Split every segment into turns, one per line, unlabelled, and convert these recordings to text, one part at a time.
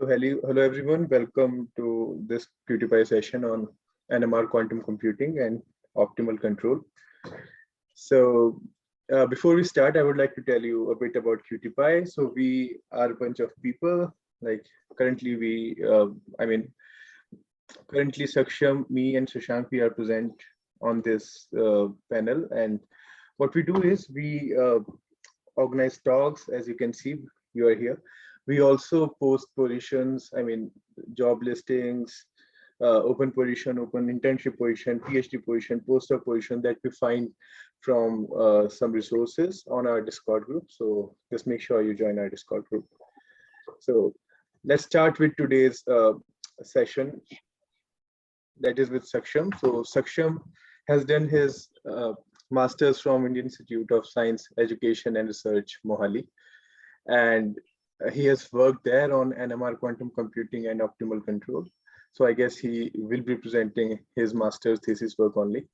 So hello everyone. Welcome to this PewDiePie session on NMR quantum computing and optimal control. So before we start, I would like to tell you a bit about QtPi. So we are a bunch of people. Like currently, currently Saksham, me, and Shashank, we are present on this panel. And what we do is we organize talks. As you can see, you are here. We also post positions, job listings, open position, open internship position, PhD position, postdoc position that we find from some resources on our Discord group. So just make sure you join our Discord group. So let's start with today's session, that is with Saksham. So Saksham has done his master's from Indian Institute of Science, Education and Research, Mohali. And he has worked there on NMR quantum computing and optimal control. So I guess he will be presenting his master's thesis work only.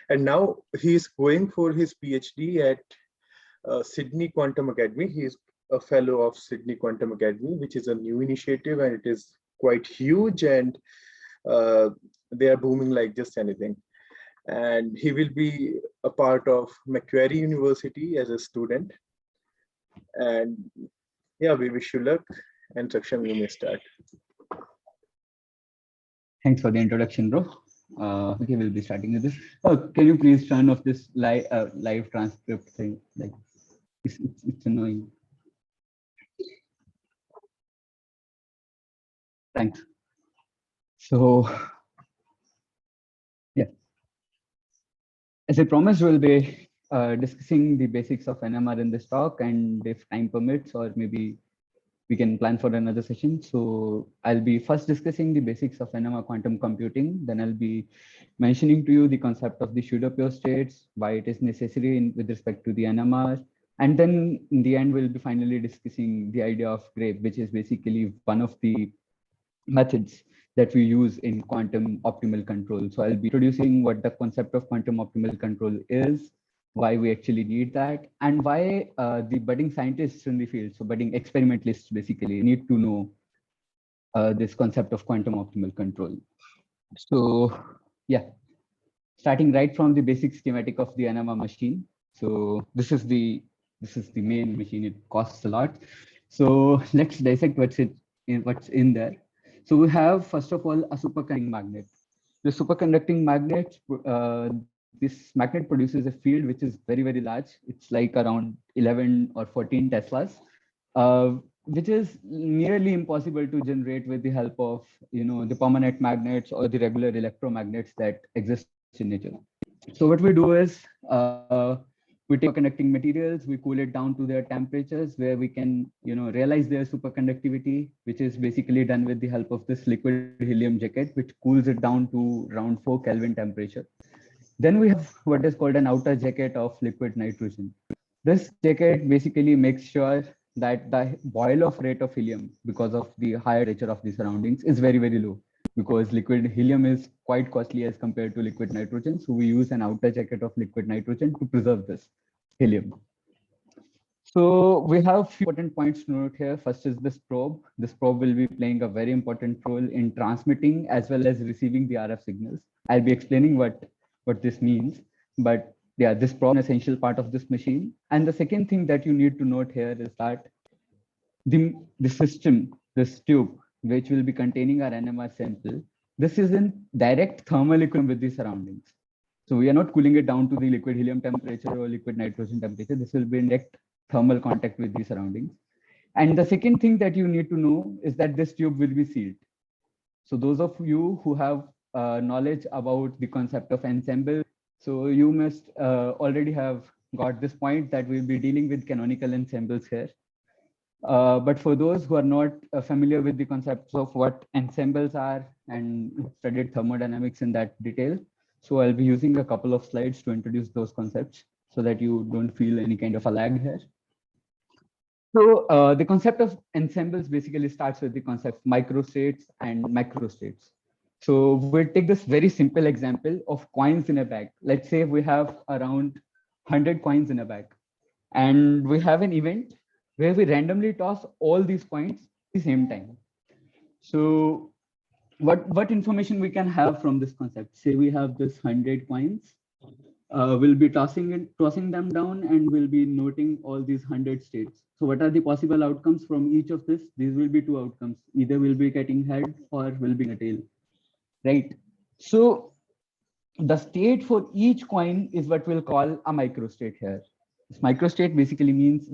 And now he's going for his PhD at Sydney Quantum Academy. He's a fellow of Sydney Quantum Academy, which is a new initiative and it is quite huge, and they are booming like just anything. And he will be a part of Macquarie University as a student. And yeah, we wish you luck. And Saksham, you may start.
Thanks for the introduction, bro. Okay, we'll be starting with this. Oh, can you please turn off this live transcript thing? Like, it's annoying. Thanks. So, yeah. As I promised, we'll be discussing the basics of NMR in this talk, and if time permits, or maybe we can plan for another session. So I'll be first discussing the basics of NMR quantum computing. Then I'll be mentioning to you the concept of the pseudo-pure states, why it is necessary with respect to the NMR. And then in the end, we'll be finally discussing the idea of GRAPE, which is basically one of the methods that we use in quantum optimal control. So I'll be introducing what the concept of quantum optimal control is, why we actually need that, and why the budding scientists in the field, so budding experimentalists basically, need to know this concept of quantum optimal control. So yeah, starting right from the basic schematic of the NMR machine. So this is the main machine. It costs a lot. So let's dissect what's in there. So we have, first of all, a superconducting magnet. The superconducting magnet, this magnet produces a field which is very, very large. It's like around 11 or 14 Teslas, which is nearly impossible to generate with the help of, the permanent magnets or the regular electromagnets that exist in nature. So what we do is, we take conducting materials, we cool it down to their temperatures where we can, realize their superconductivity, which is basically done with the help of this liquid helium jacket, which cools it down to around 4 Kelvin temperature. Then we have what is called an outer jacket of liquid nitrogen. This jacket basically makes sure that the boil-off rate of helium, because of the higher temperature of the surroundings, is very, very low, because liquid helium is quite costly as compared to liquid nitrogen. So we use an outer jacket of liquid nitrogen to preserve this helium. So we have a few important points to note here. First is this probe. This probe will be playing a very important role in transmitting as well as receiving the RF signals. I'll be explaining what this means, but yeah, this probe is an essential part of this machine. And the second thing that you need to note here is that the system, this tube, which will be containing our NMR sample, this is in direct thermal equilibrium with the surroundings. So we are not cooling it down to the liquid helium temperature or liquid nitrogen temperature. This will be in direct thermal contact with the surroundings. And the second thing that you need to know is that this tube will be sealed. So those of you who have knowledge about the concept of ensemble, so you must already have got this point that we'll be dealing with canonical ensembles here. But for those who are not familiar with the concepts of what ensembles are and studied thermodynamics in that detail, so I'll be using a couple of slides to introduce those concepts so that you don't feel any kind of a lag here. So the concept of ensembles basically starts with the concept microstates and macrostates. So we'll take this very simple example of coins in a bag. Let's say we have around 100 coins in a bag, and we have an event where we randomly toss all these coins at the same time. So what information we can have from this concept? Say we have this 100 coins. We'll be tossing them down, and we'll be noting all these 100 states. So what are the possible outcomes from each of this? These will be two outcomes. Either we'll be getting head or we'll be getting a tail, right? So the state for each coin is what we'll call a microstate here. This microstate basically means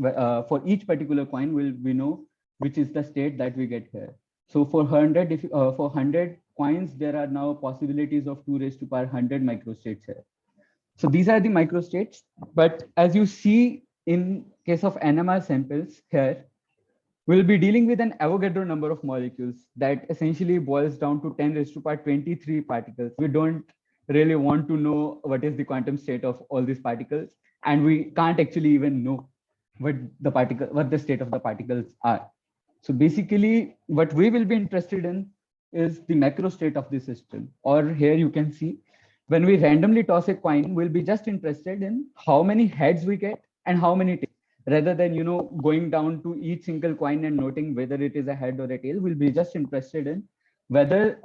for each particular coin, we know which is the state that we get here. So for 100, for 100 coins, there are now possibilities of 2 raised to power 100 microstates here. So these are the microstates. But as you see in case of NMR samples here, we'll be dealing with an Avogadro number of molecules that essentially boils down to 10 raised to power 23 particles. We don't really want to know what is the quantum state of all these particles, and we can't actually even know what the state of the particles are. So basically, what we will be interested in is the macro state of the system. Or here you can see, when we randomly toss a coin, we'll be just interested in how many heads we get and how many tails. Rather than going down to each single coin and noting whether it is a head or a tail, we'll be just interested in whether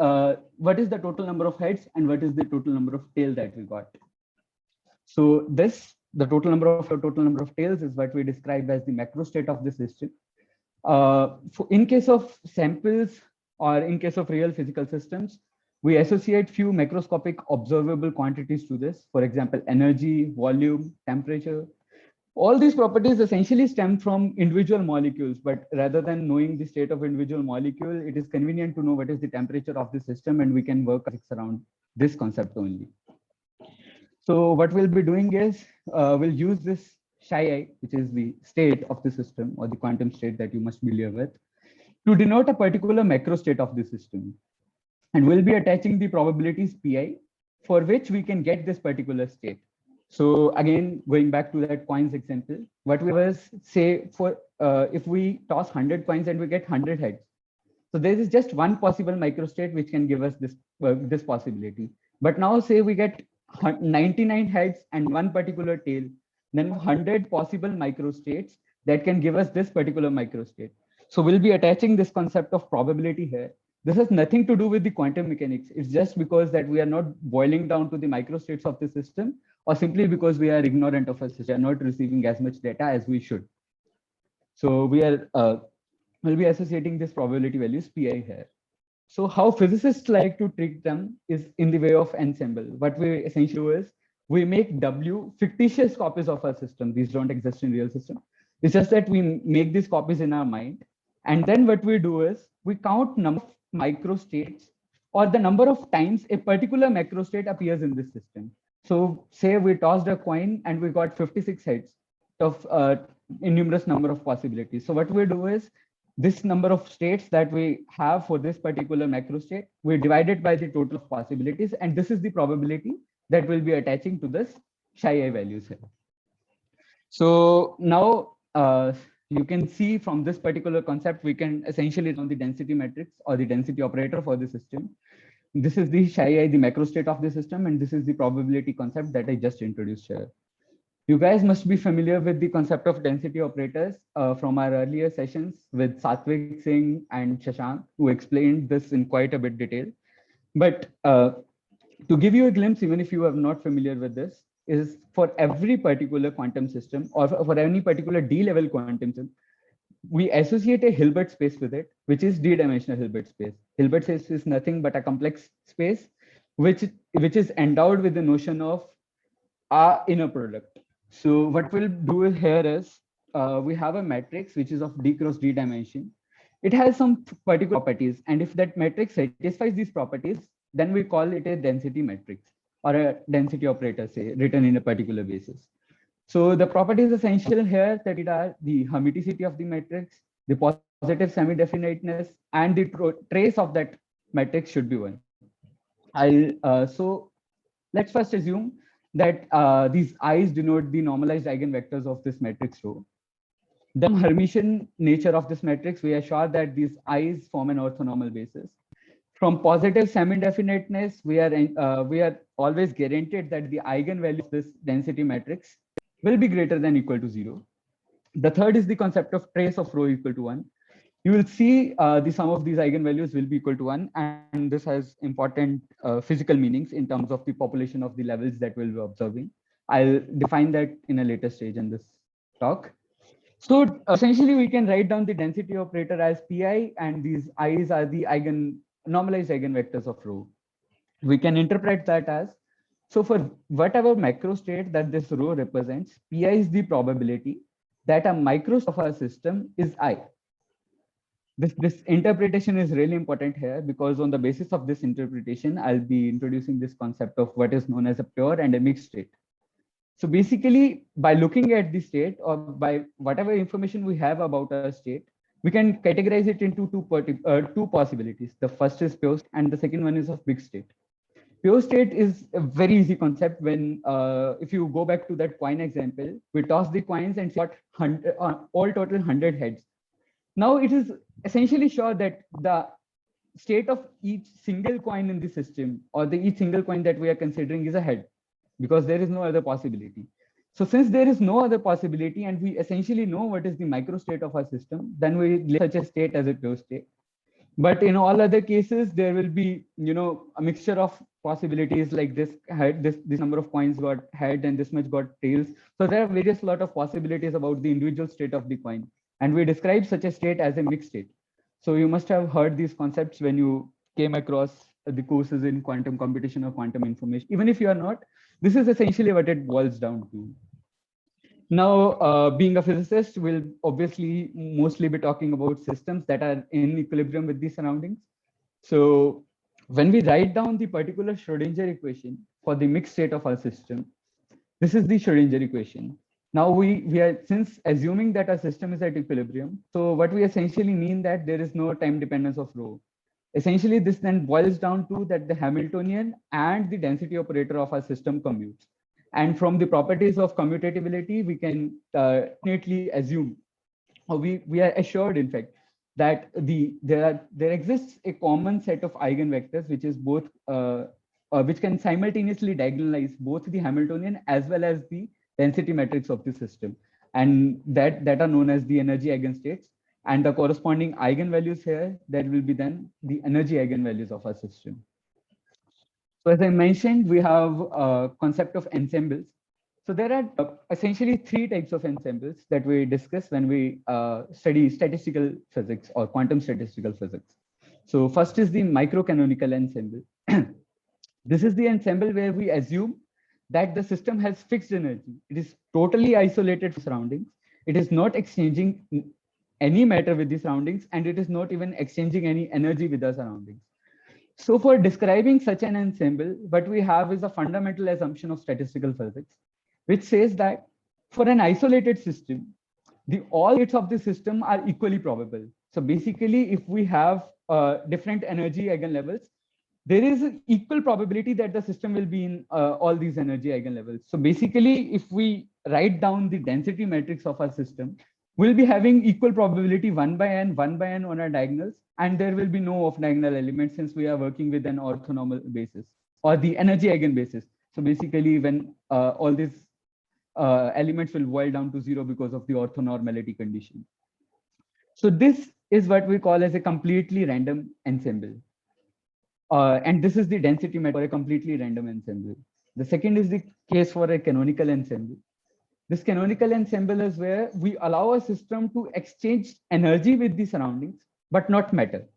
what is the total number of heads and what is the total number of tail that we got. So the total number of tails is what we describe as the macro state of the system. In case of samples or in case of real physical systems, we associate few macroscopic observable quantities to this. For example, energy, volume, temperature. All these properties essentially stem from individual molecules, but rather than knowing the state of individual molecule, it is convenient to know what is the temperature of the system, and we can work around this concept only. So what we'll be doing is we'll use this Xi, which is the state of the system or the quantum state that you must be familiar with, to denote a particular macro state of the system. And we'll be attaching the probabilities Pi for which we can get this particular state. So again, going back to that coins example, what we was say for if we toss 100 coins and we get 100 heads. So there is just one possible microstate which can give us this possibility. But now say we get 99 heads and one particular tail, then 100 possible microstates that can give us this particular microstate. So we'll be attaching this concept of probability here. This has nothing to do with the quantum mechanics. It's just because that we are not boiling down to the microstates of the system, or simply because we are ignorant of a system, we are not receiving as much data as we should. So we'll be associating this probability values Pi here. So how physicists like to treat them is in the way of ensemble. What we essentially do is we make W fictitious copies of our system. These don't exist in real system. It's just that we make these copies in our mind. And then what we do is we count number of microstates or the number of times a particular macrostate appears in this system. So say we tossed a coin and we got 56 heads of innumerous number of possibilities. So what we do is this number of states that we have for this particular macrostate, we divide it by the total of possibilities, and this is the probability that will be attaching to this Xi values here. So now you can see from this particular concept, we can essentially run the density matrix or the density operator for the system. This is the Xi, the macro state of the system, and this is the probability concept that I just introduced here. You guys must be familiar with the concept of density operators from our earlier sessions with Satvik Singh and Shashank, who explained this in quite a bit detail. But to give you a glimpse, even if you are not familiar with this, is for every particular quantum system or for any particular D-level quantum system, we associate a Hilbert space with it, which is D-dimensional Hilbert space. Hilbert space is nothing but a complex space, which is endowed with the notion of our inner product. So what we'll do here is we have a matrix which is of D cross D dimension. It has some particular properties, and if that matrix satisfies these properties, then we call it a density matrix or a density operator, say, written in a particular basis. So the properties essential here that it are the hermiticity of the matrix, the positive semi-definiteness, and the trace of that matrix should be 1. So let's first assume that these i's denote the normalized eigenvectors of this matrix rho. The Hermitian nature of this matrix, we are sure that these i's form an orthonormal basis. From positive semi-definiteness, we are always guaranteed that the eigenvalue of this density matrix will be greater than equal to 0. The third is the concept of trace of rho equal to 1. you will see the sum of these eigenvalues will be equal to 1. And this has important physical meanings in terms of the population of the levels that we'll be observing. I'll define that in a later stage in this talk. So essentially, we can write down the density operator as Pi, and these i's are the normalized eigenvectors of rho. We can interpret that as, so for whatever macro state that this rho represents, Pi is the probability that a micro of our system is I. This interpretation is really important here, because on the basis of this interpretation, I'll be introducing this concept of what is known as a pure and a mixed state. So basically, by looking at the state, or by whatever information we have about a state, we can categorize it into two possibilities. The first is pure, and the second one is of mixed state. Pure state is a very easy concept. When if you go back to that coin example, we toss the coins and got all total 100 heads. Now it is essentially sure that the state of each single coin in the system, or each single coin that we are considering, is a head, because there is no other possibility. So since there is no other possibility, and we essentially know what is the microstate of our system, then we label such a state as a pure state. But in all other cases, there will be, a mixture of possibilities, like this head, this number of coins got head, and this much got tails. So there are various lot of possibilities about the individual state of the coin, and we describe such a state as a mixed state. So you must have heard these concepts when you came across the courses in quantum computation or quantum information. Even if you are not, this is essentially what it boils down to. Now, being a physicist, we'll obviously mostly be talking about systems that are in equilibrium with the surroundings. So when we write down the particular Schrodinger equation for the mixed state of our system, this is the Schrodinger equation. Now we are, since assuming that our system is at equilibrium, so what we essentially mean that there is no time dependence of rho. Essentially, this then boils down to that the Hamiltonian and the density operator of our system commutes. And from the properties of commutativity, we can definitely assume, or we are assured, in fact, that there exists a common set of eigenvectors which is both which can simultaneously diagonalize both the Hamiltonian as well as the density matrix of the system, and that are known as the energy eigenstates, and the corresponding eigenvalues here, that will be then the energy eigenvalues of our system. So as I mentioned, we have a concept of ensembles. So there are essentially three types of ensembles that we discuss when we study statistical physics or quantum statistical physics. So first is the microcanonical ensemble. This is the ensemble where we assume that the system has fixed energy. It is totally isolated from surroundings. It is not exchanging any matter with the surroundings, and it is not even exchanging any energy with the surroundings. So for describing such an ensemble, what we have is a fundamental assumption of statistical physics, which says that for an isolated system, all states of the system are equally probable. So basically, if we have different energy eigenlevels, there is an equal probability that the system will be in all these energy eigenlevels. So basically, if we write down the density matrix of our system, we'll be having equal probability 1 by n on our diagonals, and there will be no off-diagonal elements since we are working with an orthonormal basis or the energy eigenbasis. So basically, when all these elements will boil down to 0 because of the orthonormality condition. So this is what we call as a completely random ensemble. And this is the density matrix for a completely random ensemble. The second is the case for a canonical ensemble. This canonical ensemble is where we allow a system to exchange energy with the surroundings, but not matter.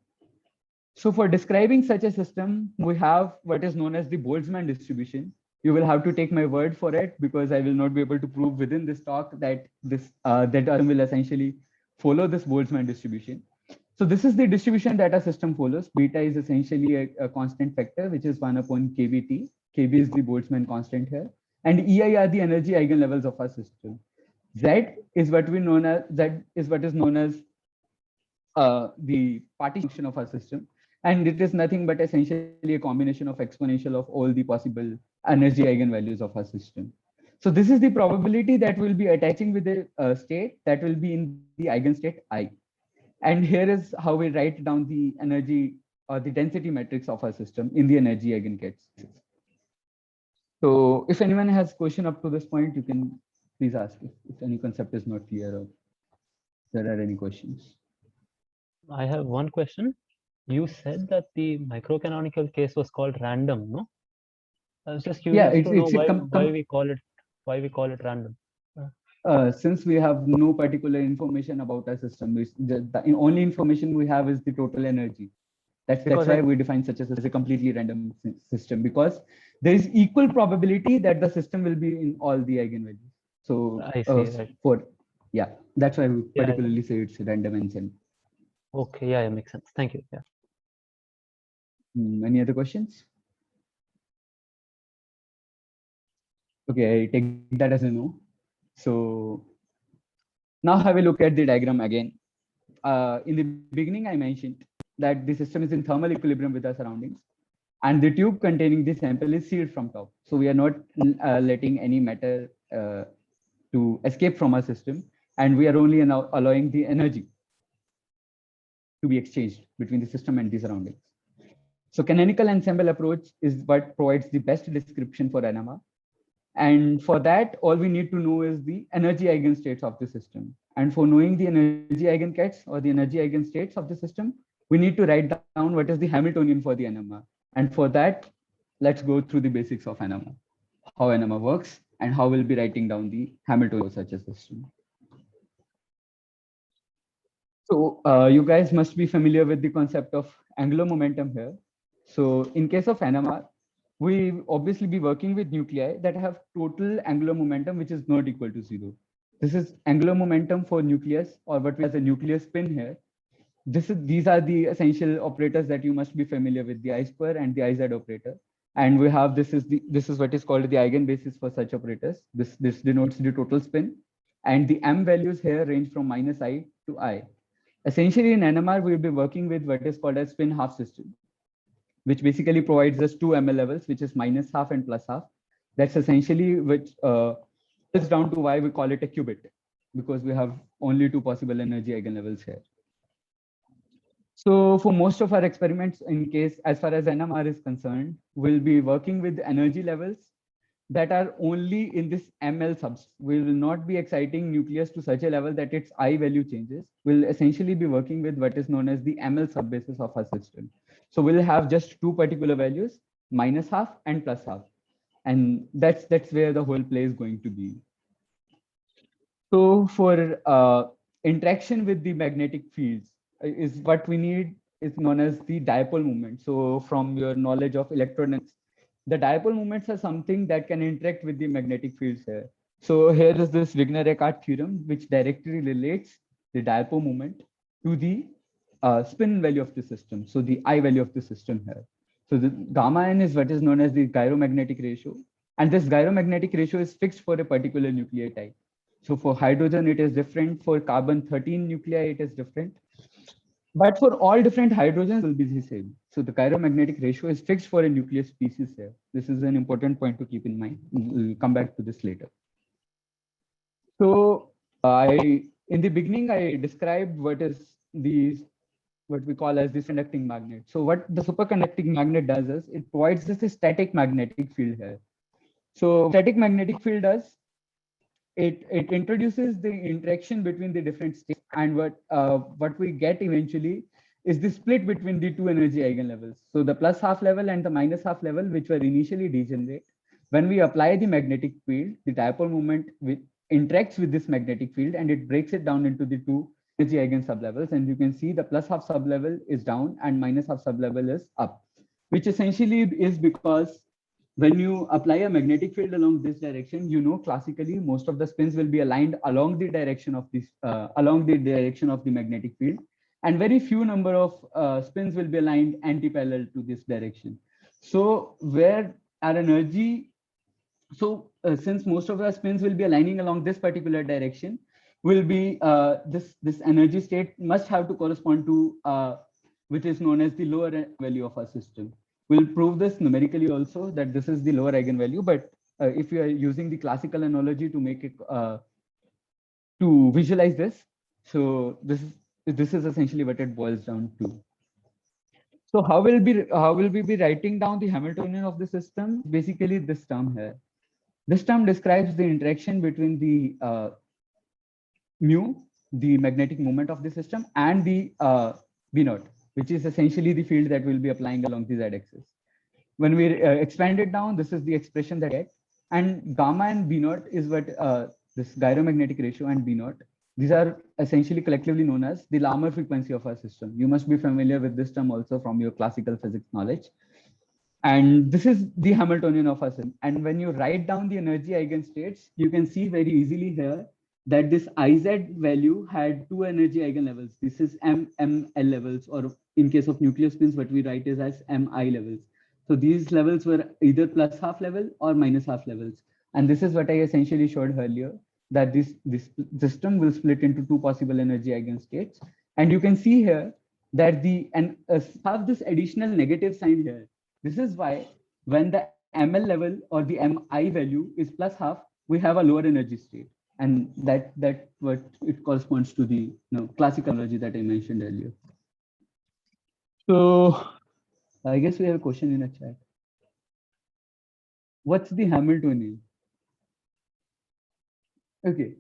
So for describing such a system, we have what is known as the Boltzmann distribution. You will have to take my word for it, because I will not be able to prove within this talk that this that will essentially follow this Boltzmann distribution. So this is the distribution that a system follows. Beta is essentially a constant factor, which is 1 upon kBt. Kb is the Boltzmann constant here, and Ei are the energy eigenlevels of our system. Z is what is known as the partition function of our system, and it is nothing but essentially a combination of exponential of all the possible energy eigenvalues of our system. So this is the probability that will be attaching with the state that will be in the eigenstate I. And here is how we write down the energy or the density matrix of our system in the energy eigenstates. So if anyone has question up to this point, you can please ask if any concept is not clear or there are any questions.
I have one question. You said that the microcanonical case was called random, no? I was just
Yeah,
curious to know
it's a
why we call it random.
since we have no particular information about our system, the only information we have is the total energy. That's
Because
why we define such as a completely random system, because there is equal probability that the system will be in all the eigenvalues. So
I see, right.
yeah, that's why we
Yeah,
particularly say it's random and semi.
okay, yeah, makes sense. Thank you. Yeah.
Any other questions? Okay, I take that as a no. So now have a look at the diagram again. In the beginning, I mentioned that the system is in thermal equilibrium with our surroundings, and the tube containing the sample is sealed from top. So we are not letting any matter to escape from our system, and we are only now allowing the energy to be exchanged between the system and the surroundings. So canonical ensemble approach is what provides the best description for NMR. And for that, all we need to know is the energy eigenstates of the system. And for knowing the energy eigenkets or the energy eigenstates of the system, we need to write down what is the Hamiltonian for the NMR. And for that, let's go through the basics of NMR, how NMR works, and how we'll be writing down the Hamiltonian for such a system. So you guys must be familiar with the concept of angular momentum here. So in case of NMR, we obviously be working with nuclei that have total angular momentum, which is not equal to 0. This is angular momentum for nucleus, or what we as a nucleus spin here. These are the essential operators that you must be familiar with, the I square and the IZ operator. And we have this is what is called the eigenbasis for such operators. This denotes the total spin. And the M values here range from -I to I. Essentially in NMR, we'll be working with what is called a spin half system, which basically provides us two ML levels, which is -half and +half. That's essentially which is down to why we call it a qubit, because we have only two possible energy eigenlevels here. So for most of our experiments, in case as far as NMR is concerned, we'll be working with energy levels that are only in this ML subs. We will not be exciting nucleus to such a level that its I value changes. We'll essentially be working with what is known as the ML subbasis of our system. So we'll have just two particular values, -half and +half. And that's where the whole play is going to be. So for interaction with the magnetic fields is what we need is known as the dipole moment. So from your knowledge of electronics, the dipole moments are something that can interact with the magnetic fields here. So here is this Wigner-Eckart theorem, which directly relates the dipole moment to the spin value of the system. So the I value of the system here. So the gamma n is what is known as the gyromagnetic ratio. And this gyromagnetic ratio is fixed for a particular nucleotide. So for hydrogen, it is different. For carbon-13 nuclei, it is different. But for all different hydrogens, it will be the same. So the gyromagnetic ratio is fixed for a nucleus species here. This is an important point to keep in mind. We'll come back to this later. So in the beginning, I described what we call as the superconducting magnet. So what the superconducting magnet does is it provides us a static magnetic field here. So static magnetic field does it introduces the interaction between the different states, and what we get eventually is the split between the two energy eigenlevels. So the +half level and the -half level, which were initially degenerate, when we apply the magnetic field, the dipole moment interacts with this magnetic field and it breaks it down into the two energy eigen sublevels. And you can see the +half sublevel is down and -half sublevel is up, which essentially is because when you apply a magnetic field along this direction, classically most of the spins will be aligned along the direction of this the magnetic field, and very few number of spins will be aligned anti-parallel to this direction. So where our energy, since most of our spins will be aligning along this particular direction, will be this energy state must have to correspond to which is known as the lower value of our system. We'll prove this numerically also, that this is the lower eigenvalue, but if you are using the classical analogy to make it to visualize this, so this is essentially what it boils down to. So how will we be writing down the Hamiltonian of the system? Basically this term here. This term describes the interaction between the mu, the magnetic moment of the system, and the B naught, which is essentially the field that we'll be applying along the z-axis. When we expand it down, this is the expression that I get. And gamma and B naught is what this gyromagnetic ratio and B naught. These are essentially collectively known as the Larmor frequency of our system. You must be familiar with this term also from your classical physics knowledge. And this is the Hamiltonian of our system. And when you write down the energy eigenstates, you can see very easily here that this Iz value had two energy eigenlevels. This is ML levels, or in case of nuclear spins, what we write is as Mi levels. So these levels were either plus half level or minus half levels. And this is what I essentially showed earlier, that this system will split into two possible energy eigenstates. And you can see here that have this additional negative sign here. This is why when the ML level or the Mi value is plus half, we have a lower energy state. And that what it corresponds to the classical energy that I mentioned earlier. So I guess we have a question in the chat. What's the Hamiltonian? Okay.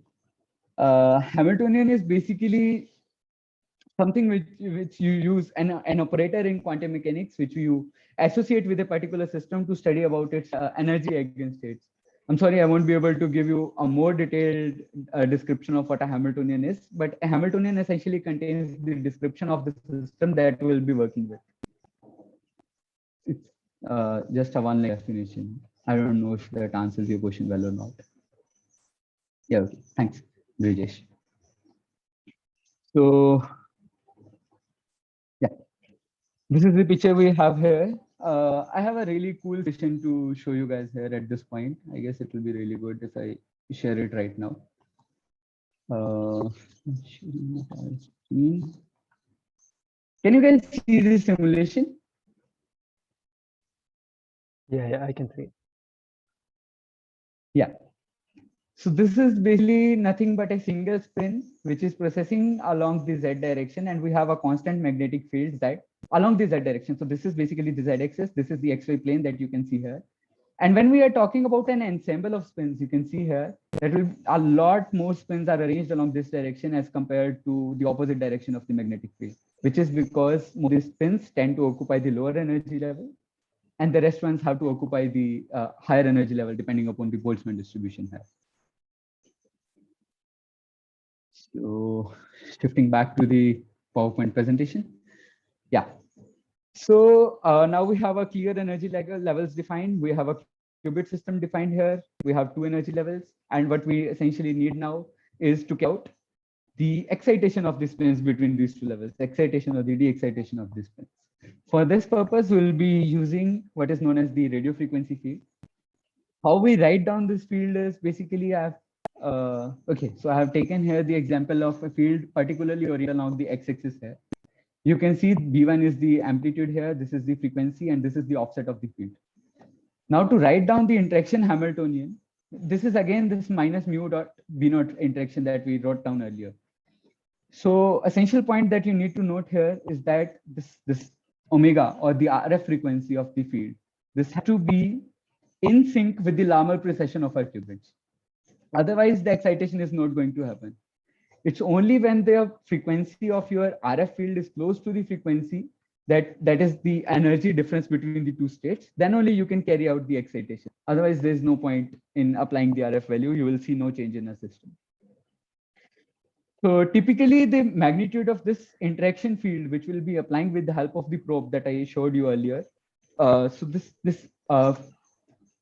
Hamiltonian is basically something which you use an operator in quantum mechanics, which you associate with a particular system to study about its energy eigenstates. I'm sorry, I won't be able to give you a more detailed description of what a Hamiltonian is, but a Hamiltonian essentially contains the description of the system that we'll be working with. It's just a one-line definition. I don't know if that answers your question well or not. Yeah, okay, thanks, Brijesh. So, yeah, this is the picture we have here. I have a really cool vision to show you guys here at this point. I guess it will be really good if I share it right now. Can you guys see this simulation?
Yeah, I can see.
Yeah. So this is basically nothing but a single spin which is processing along the z direction, and we have a constant magnetic field that along the z direction. So this is basically the z-axis. This is the xy plane that you can see here. And when we are talking about an ensemble of spins, you can see here that a lot more spins are arranged along this direction as compared to the opposite direction of the magnetic field, which is because most of these spins tend to occupy the lower energy level, and the rest ones have to occupy the higher energy level depending upon the Boltzmann distribution here. So shifting back to the PowerPoint presentation. Yeah. So now we have a clear energy levels defined. We have a qubit system defined here. We have two energy levels. And what we essentially need now is to count the excitation of the spins between these two levels, excitation or the de-excitation of the spins. For this purpose, we'll be using what is known as the radio frequency field. How we write down this field is basically okay, so I have taken here the example of a field particularly oriented along the x-axis here. You can see B1 is the amplitude here, this is the frequency, and this is the offset of the field. Now to write down the interaction Hamiltonian, this is again this minus mu dot B naught interaction that we wrote down earlier. So essential point that you need to note here is that this omega or the RF frequency of the field, this has to be in sync with the Larmor precession of our qubits. Otherwise, the excitation is not going to happen. It's only when the frequency of your RF field is close to the frequency that is the energy difference between the two states, then only you can carry out the excitation. Otherwise, there's no point in applying the RF value. You will see no change in the system. So typically the magnitude of this interaction field, which will be applying with the help of the probe that I showed you earlier. So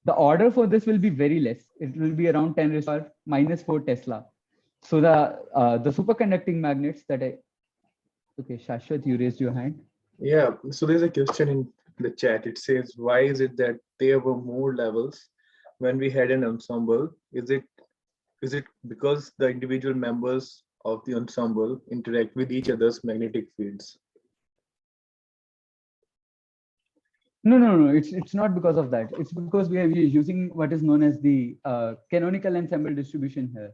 the order for this will be very less. It will be around 10 raised to the minus 4 Tesla. So the superconducting magnets that okay, Shashwat, you raised your hand.
Yeah, so there's a question in the chat. It says, why is it that there were more levels when we had an ensemble? Is it because the individual members of the ensemble interact with each other's magnetic fields?
No. It's not because of that. It's because we are using what is known as the canonical ensemble distribution here.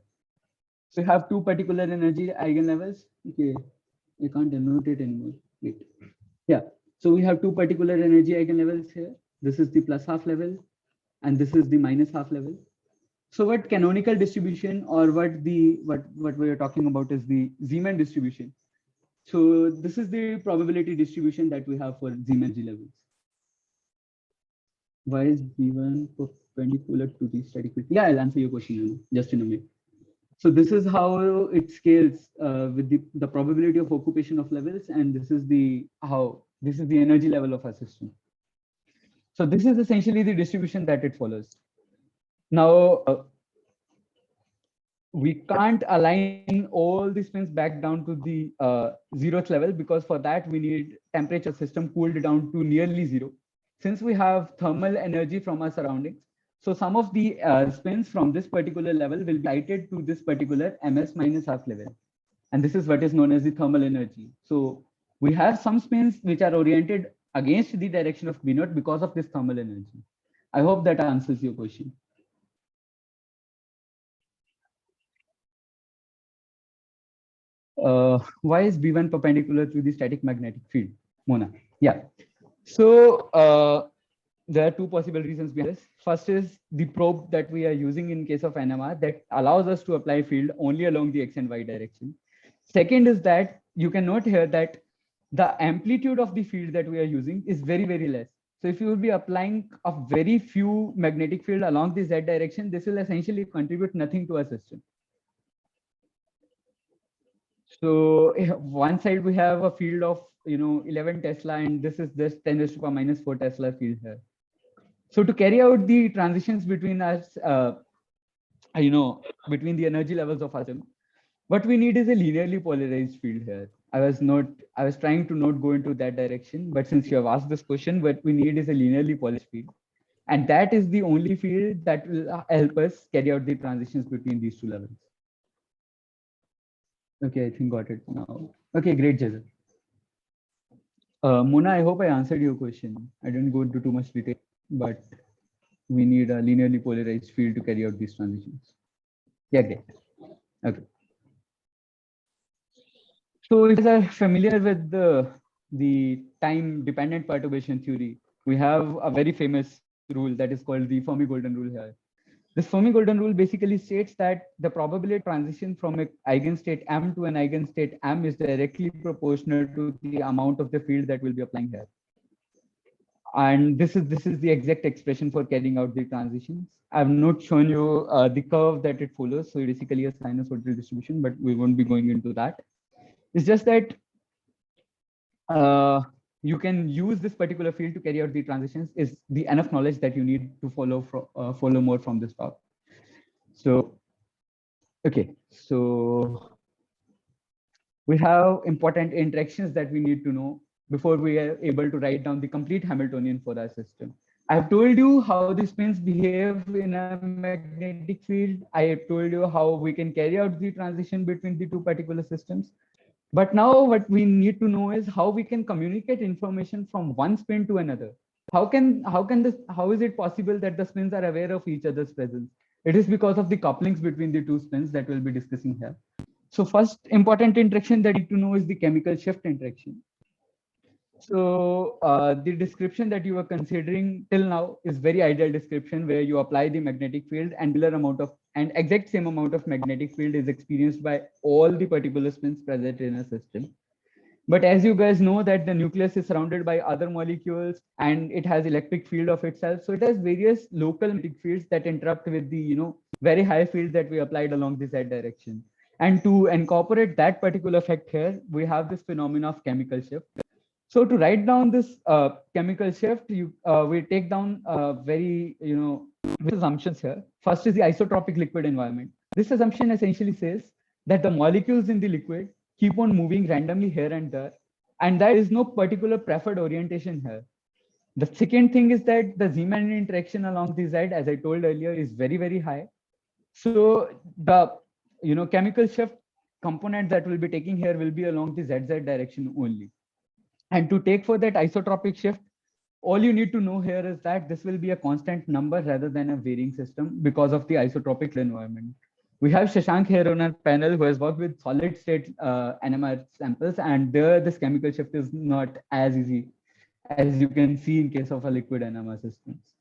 So you have two particular energy eigenlevels. Okay, I can't denote it anymore. Wait. Yeah. So we have two particular energy eigenlevels here. This is the plus half level, and this is the minus half level. So what canonical distribution, or what we are talking about, is the Zeeman distribution. So this is the probability distribution that we have for Zeeman energy levels. Why is V1 perpendicular to the static field? Yeah, I'll answer your question just in a minute. So this is how it scales with the probability of occupation of levels, and this is the energy level of our system. So this is essentially the distribution that it follows. Now, we can't align all the spins back down to the 0th level, because for that we need temperature system cooled down to nearly 0. Since we have thermal energy from our surroundings, so some of the spins from this particular level will be cited to this particular ms minus half level. And this is what is known as the thermal energy. So we have some spins which are oriented against the direction of V naught because of this thermal energy. I hope that answers your question. Why is B1 perpendicular to the static magnetic field? Mona. Yeah. So there are two possible reasons behind this. First is the probe that we are using in case of NMR that allows us to apply field only along the X and Y direction. Second is that you can note here that the amplitude of the field that we are using is very, very less. So if you will be applying a very few magnetic field along the Z direction, this will essentially contribute nothing to our system. So one side we have a field of 11 Tesla, and this is just 10 raised to the power minus 4 Tesla field here. So to carry out the transitions between us, between the energy levels of atom, what we need is a linearly polarized field here. I was trying to not go into that direction, but since you have asked this question, what we need is a linearly polarized field. And that is the only field that will help us carry out the transitions between these two levels. Okay, I think got it now. Okay, great, Jason. Mona, I hope I answered your question. I didn't go into too much detail, but we need a linearly polarized field to carry out these transitions. Yeah, great. Okay. So if you are familiar with the time-dependent perturbation theory, we have a very famous rule that is called the Fermi-Golden rule here. This Fermi-Golden rule basically states that the probability transition from an eigenstate M to an eigenstate M is directly proportional to the amount of the field that we'll be applying here. And this is the exact expression for carrying out the transitions. I've not shown you the curve that it follows, so basically a sinusoidal distribution, but we won't be going into that. It's just that you can use this particular field to carry out the transitions is the enough knowledge that you need to follow more from this talk. So, okay, so we have important interactions that we need to know before we are able to write down the complete Hamiltonian for our system. I have told you how the spins behave in a magnetic field. I have told you how we can carry out the transition between the two particular systems. But now what we need to know is how we can communicate information from one spin to another. How is it possible that the spins are aware of each other's presence? It is because of the couplings between the two spins that we'll be discussing here. So first important interaction that you need to know is the chemical shift interaction. So the description that you were considering till now is very ideal description where you apply the magnetic field and exact same amount of magnetic field is experienced by all the particular spins present in a system. But as you guys know that the nucleus is surrounded by other molecules and it has electric field of itself. So it has various local magnetic fields that interrupt with the very high field that we applied along the Z direction. And to incorporate that particular effect here, we have this phenomena of chemical shift. So to write down this chemical shift, we take down very assumptions here. First is the isotropic liquid environment. This assumption essentially says that the molecules in the liquid keep on moving randomly here and there, and there is no particular preferred orientation here. The second thing is that the Zeeman interaction along the Z, as I told earlier, is very, very high. So the chemical shift component that we'll be taking here will be along the ZZ direction only. And to take for that isotropic shift, all you need to know here is that this will be a constant number rather than a varying system because of the isotropic environment. We have Shashank here on our panel who has worked with solid state NMR samples, and there this chemical shift is not as easy as you can see in case of a liquid NMR systems.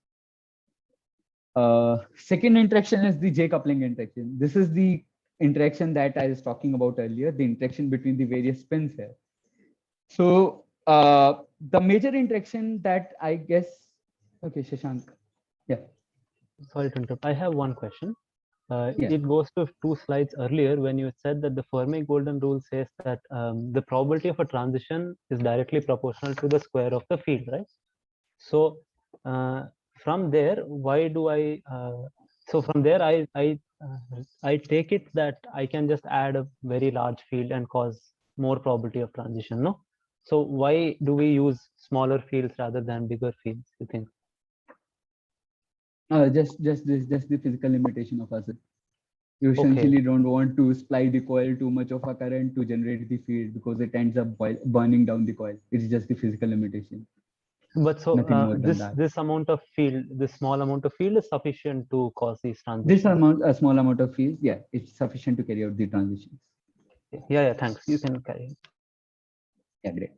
Second interaction is the J coupling interaction. This is the interaction that I was talking about earlier, the interaction between the various spins here. So the major interaction that I guess, okay, Shashank. Yeah.
Sorry to interrupt. I have one question.
Yes.
It goes to 2 slides earlier when you said that the Fermi-Golden rule says that the probability of a transition is directly proportional to the square of the field, right? So from there, why do I? So from there, I take it that I can just add a very large field and cause more probability of transition. No. So why do we use smaller fields rather than bigger fields, you think?
Just the physical limitation of us. You essentially don't want to supply the coil too much of a current to generate the field because it ends up burning down the coil. It's just the physical limitation.
But so
Nothing more than that.
this amount of field, this small amount of field is sufficient to cause these transitions.
A small amount of field, yeah, it's sufficient to carry out the transitions.
Yeah, thanks. You can carry on.
Yeah, great.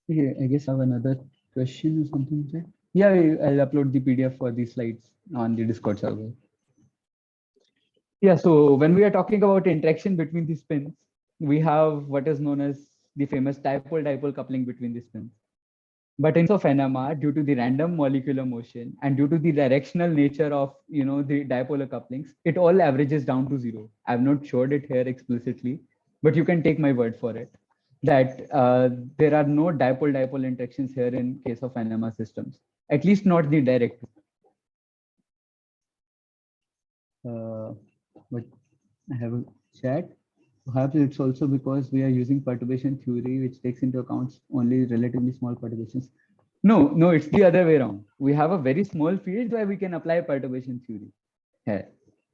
Yeah, I guess I have another question or something. Yeah, I'll upload the PDF for these slides on the Discord server. Yeah, so when we are talking about interaction between the spins, we have what is known as the famous dipole-dipole coupling between the spins. But in case of NMR, due to the random molecular motion and due to the directional nature of the dipolar couplings, it all averages down to 0. I've not showed it here explicitly, but you can take my word for it that there are no dipole-dipole interactions here in case of NMR systems, at least not the direct. But I have a chat. Perhaps it's also because we are using perturbation theory, which takes into account only relatively small perturbations. No, it's the other way around. We have a very small field where we can apply perturbation theory. Yeah.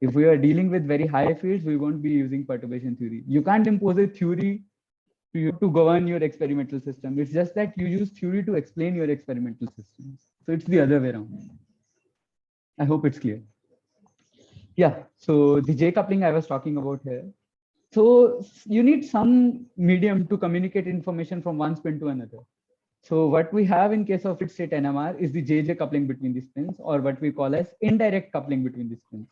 If we are dealing with very high fields, we won't be using perturbation theory. You can't impose a theory to govern your experimental system. It's just that you use theory to explain your experimental systems. So it's the other way around. I hope it's clear. Yeah, so the J coupling I was talking about here. So you need some medium to communicate information from one spin to another. So what we have in case of state NMR is the JJ coupling between the spins, or what we call as indirect coupling between the spins.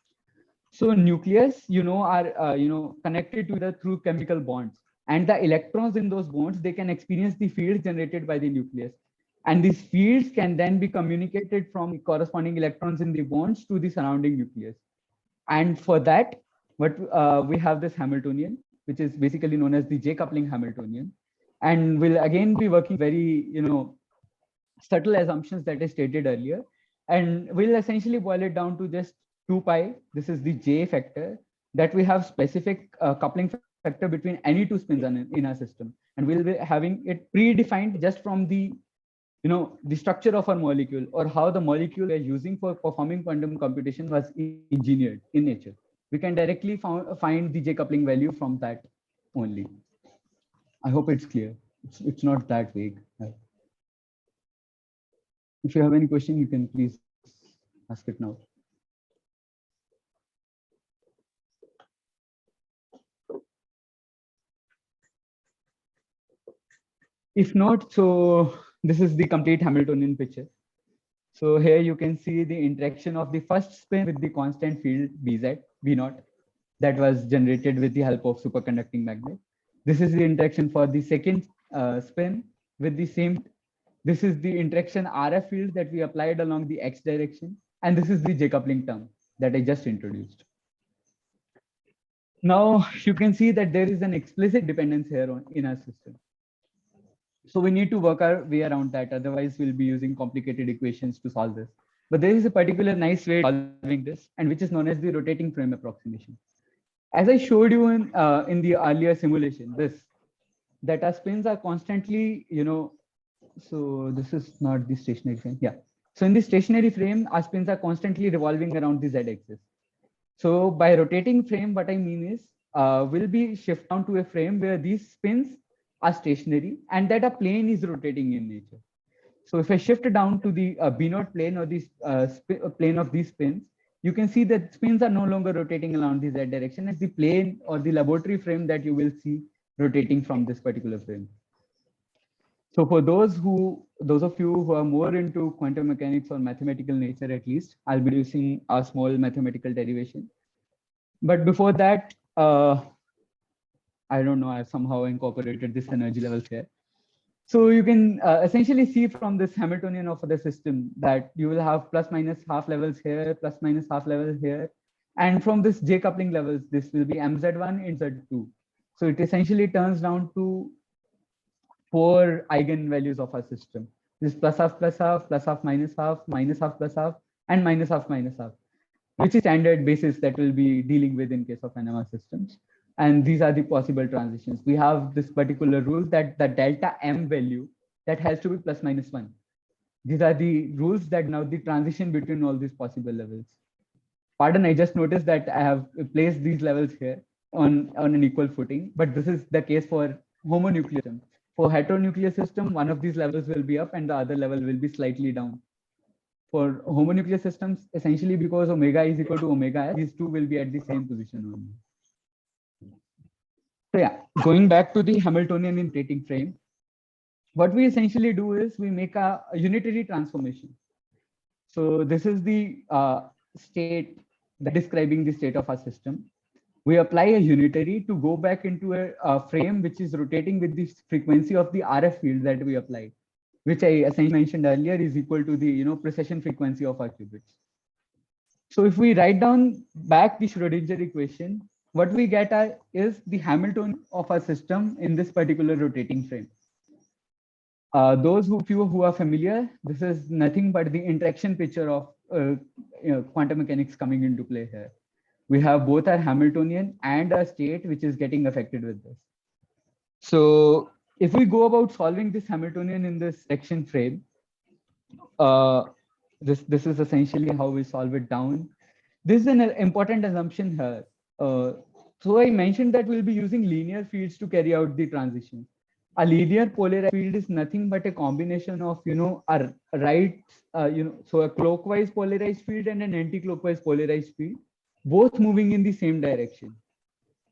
So nucleus, are connected to the through chemical bonds, and the electrons in those bonds, they can experience the field generated by the nucleus, and these fields can then be communicated from corresponding electrons in the bonds to the surrounding nucleus. And for that, what we have this Hamiltonian, which is basically known as the J coupling Hamiltonian, and we'll again be working very subtle assumptions that I stated earlier, and we'll essentially boil it down to just 2 pi. This is the J factor, that we have specific coupling factor between any two spins in our system, and we'll be having it predefined just from the the structure of our molecule, or how the molecule we're using for performing quantum computation was engineered in nature. We can directly find the J coupling value from that only. I hope it's clear. It's not that vague. If you have any question, you can please ask it now. If not, so this is the complete Hamiltonian picture. So here you can see the interaction of the first spin with the constant field Bz, V0, that was generated with the help of superconducting magnet. This is the interaction for the second spin with the same. This is the interaction RF field that we applied along the X direction. And this is the J coupling term that I just introduced. Now you can see that there is an explicit dependence here in our system. So we need to work our way around that. Otherwise, we'll be using complicated equations to solve this. But there is a particular nice way of solving this, and which is known as the rotating frame approximation. As I showed you in the earlier simulation, that our spins are constantly, so this is not the stationary frame. Yeah. So in the stationary frame, our spins are constantly revolving around the Z-axis. So by rotating frame, what I mean is we'll be shift down to a frame where these spins are stationary and that a plane is rotating in nature. So if I shift down to the B0 plane, or this plane of these spins, you can see that spins are no longer rotating along the Z direction. It's the plane or the laboratory frame that you will see rotating from this particular frame. So for those of you who are more into quantum mechanics or mathematical nature, at least, I'll be using a small mathematical derivation. But before that, I don't know, I've somehow incorporated this energy levels here. So you can essentially see from this Hamiltonian of the system that you will have plus minus half levels here, plus minus half levels here. And from this J coupling levels, this will be MZ1 and Z2. So it essentially turns down to 4 eigenvalues of our system. This plus half, plus half, plus half, minus half, minus half, plus half, and minus half, which is standard basis that we'll be dealing with in case of NMR systems. And these are the possible transitions. We have this particular rule that the delta M value that has to be plus minus 1. These are the rules that now the transition between all these possible levels. Pardon, I just noticed that I have placed these levels here on an equal footing, but this is the case for homonuclear system. For heteronuclear system, one of these levels will be up and the other level will be slightly down. For homonuclear systems, essentially because omega is equal to omega s, these two will be at the same position only. So yeah, going back to the Hamiltonian in rotating frame, what we essentially do is we make a unitary transformation. So this is the state that describing the state of our system. We apply a unitary to go back into a frame which is rotating with the frequency of the RF field that we applied, which I essentially mentioned earlier is equal to the precession frequency of our qubits. So if we write down back the Schrodinger equation, what we get is the Hamiltonian of our system in this particular rotating frame. Those who are familiar, this is nothing but the interaction picture of quantum mechanics coming into play here. We have both our Hamiltonian and a state which is getting affected with this. So if we go about solving this Hamiltonian in this section frame, this is essentially how we solve it down. This is an important assumption here. So I mentioned that we'll be using linear fields to carry out the transition. A linear polarized field is nothing but a combination of a right so a clockwise polarized field and an anti-clockwise polarized field, both moving in the same direction.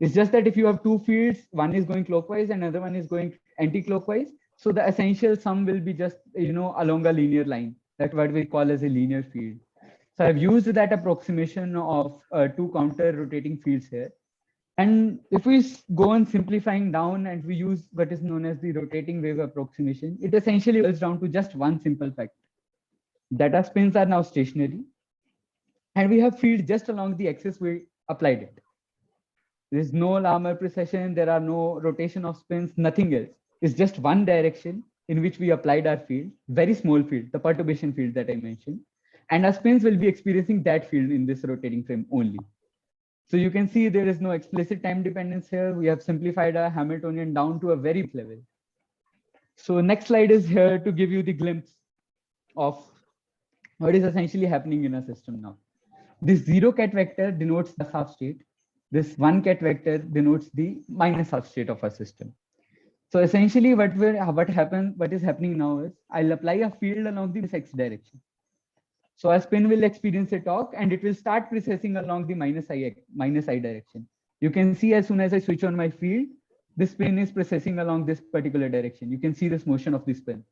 It's just that if you have two fields, one is going clockwise and another one is going anti-clockwise, so the essential sum will be just along a linear line. That's what we call as a linear field. So I've used that approximation of two counter rotating fields here. And if we go on simplifying down and we use what is known as the rotating wave approximation, it essentially boils down to just one simple fact, that our spins are now stationary and we have field just along the axis we applied it. There is no Larmor precession, there are no rotation of spins, nothing else. It's just one direction in which we applied our field, very small field, the perturbation field that I mentioned. And our spins will be experiencing that field in this rotating frame only. So you can see there is no explicit time dependence here. We have simplified our Hamiltonian down to a very level. So next slide is here to give you the glimpse of what is essentially happening in a system now. This 0 ket vector denotes the half state. This 1 ket vector denotes the minus half state of our system. So essentially what is happening now is I'll apply a field along this x direction. So a spin will experience a torque and it will start precessing along the minus I direction. You can see as soon as I switch on my field, the spin is precessing along this particular direction. You can see this motion of the spin.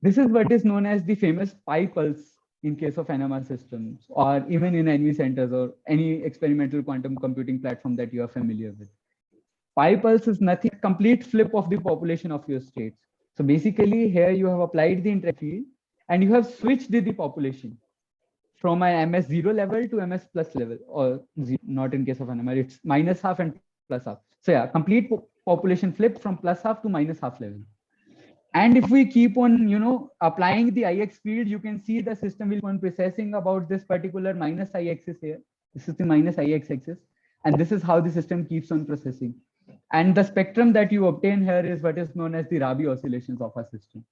This is what is known as the famous pi pulse in case of NMR systems, or even in NV centers or any experimental quantum computing platform that you are familiar with. Pi pulse is nothing, complete flip of the population of your states. So basically here you have applied the interact field and you have switched the population from a MS0 level to MS plus level, or not in case of NMR, it's minus half and plus half. So yeah, complete population flip from plus half to minus half level. And if we keep on, applying the IX field, you can see the system will go on precessing about this particular minus I axis here. This is the minus IX axis. And this is how the system keeps on processing. And the spectrum that you obtain here is what is known as the Rabi oscillations of our system.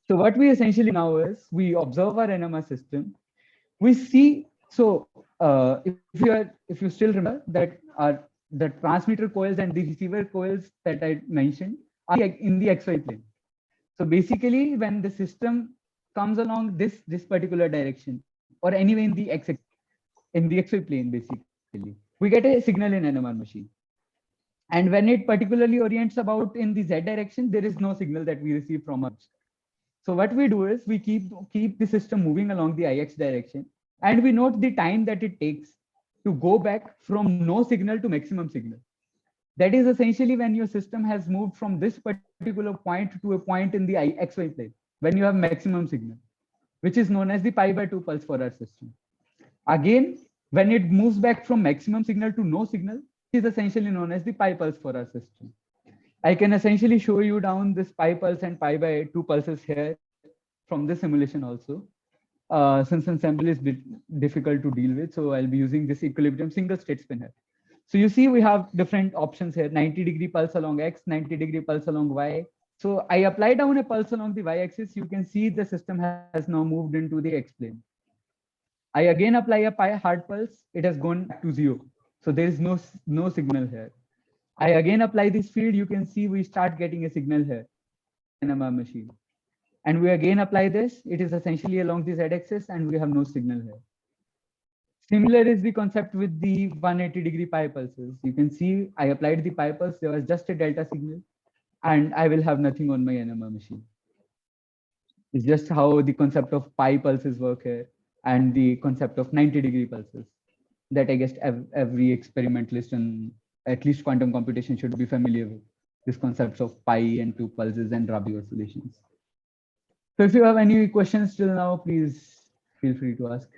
So what we essentially now is we observe our NMR system. We see, so if you still remember that the transmitter coils and the receiver coils that I mentioned are in the XY plane. So basically when the system comes along this particular direction, or anyway in the XY plane, basically, we get a signal in NMR machine. And when it particularly orients about in the Z direction, there is no signal that we receive from us. So what we do is we keep the system moving along the IX direction, and we note the time that it takes to go back from no signal to maximum signal. That is essentially when your system has moved from this particular point to a point in the XY plane, when you have maximum signal, which is known as the pi/2 pulse for our system. Again, when it moves back from maximum signal to no signal, it is essentially known as the pi pulse for our system. I can essentially show you down this pi pulse and pi/2 pulses here from this simulation also. Since ensemble is difficult to deal with, so I'll be using this equilibrium single state spinner. So you see we have different options here, 90-degree pulse along X, 90-degree pulse along Y. So I apply down a pulse along the Y-axis. You can see the system has now moved into the X plane. I again apply a pi hard pulse. It has gone back to 0. So there is no signal here. I again apply this field. You can see we start getting a signal here in NMR machine. And we again apply this. It is essentially along the Z-axis and we have no signal here. Similar is the concept with the 180-degree pi pulses. You can see I applied the pi pulse. There was just a delta signal and I will have nothing on my NMR machine. It's just how the concept of pi pulses work here and the concept of 90-degree pulses that I guess every experimentalist and at least quantum computation should be familiar with, this concepts of pi and 2 pulses and Rabi oscillations. So if you have any questions till now, please feel free to ask.